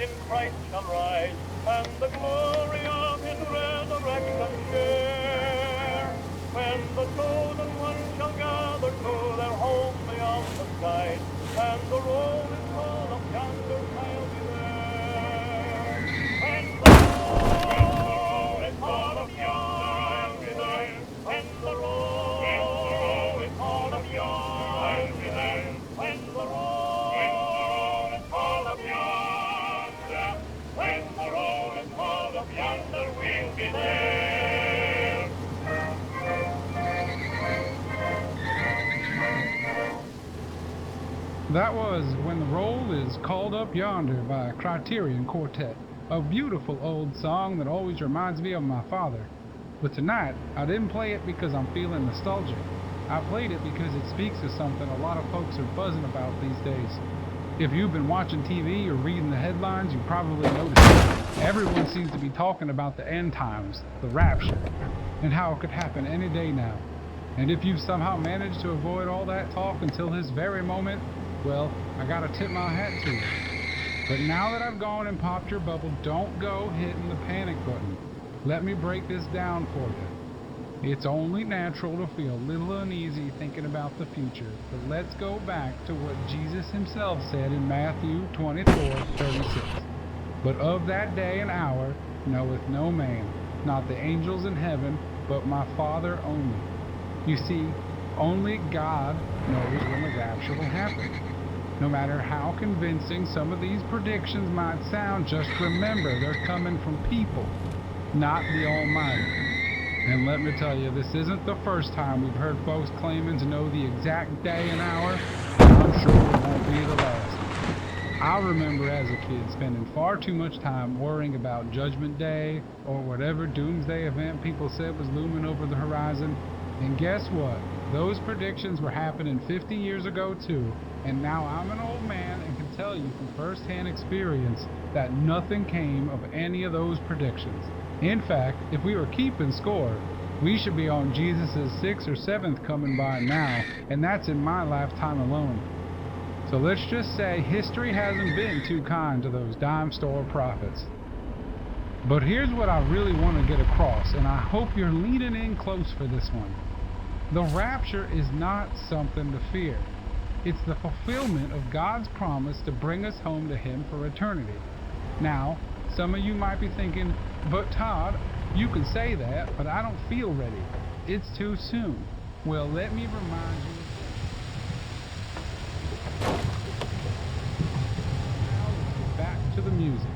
in Christ shall rise, and the glory of his resurrection share. When the chosen ones shall gather to their home beyond the skies, and the roll is called up yonder, I'll be there. When the roll is called up yonder, I'll be there. When the roll is called up yonder, I'll be there. When the roll is called up yonder, when the roll is called up yonder, we'll be there. That was When the Roll is Called Up Yonder by Criterion Quartet, a beautiful old song that always reminds me of my father. But tonight, I didn't play it because I'm feeling nostalgic. I played it because it speaks to something a lot of folks are buzzing about these days. If you've been watching TV or reading the headlines, you probably noticed it. Everyone seems to be talking about the end times, the rapture, and how it could happen any day now. And if you've somehow managed to avoid all that talk until this very moment, well, I gotta tip my hat to you. But now that I've gone and popped your bubble, don't go hitting the panic button. Let me break this down for you. It's only natural to feel a little uneasy thinking about the future, but let's go back to what Jesus himself said in Matthew 24:36. But of that day and hour knoweth no man, not the angels in heaven, but my Father only. You see, only God knows when the rapture will happen. No matter how convincing some of these predictions might sound, just remember they're coming from people, not the Almighty. And let me tell you, this isn't the first time we've heard folks claiming to know the exact day and hour, and I'm sure it won't be the last. I remember as a kid spending far too much time worrying about Judgment Day or whatever doomsday event people said was looming over the horizon. And guess what? Those predictions were happening 50 years ago too, and now I'm an old man and can tell you from first-hand experience that nothing came of any of those predictions. In fact, if we were keeping score, we should be on Jesus' 6th or 7th coming by now, and that's in my lifetime alone. So let's just say history hasn't been too kind to those dime store prophets. But here's what I really want to get across, and I hope you're leaning in close for this one. The rapture is not something to fear. It's the fulfillment of God's promise to bring us home to Him for eternity. Now, some of you might be thinking, but Todd, you can say that, but I don't feel ready. It's too soon. Well, let me remind you of this. Now let's get back to the music.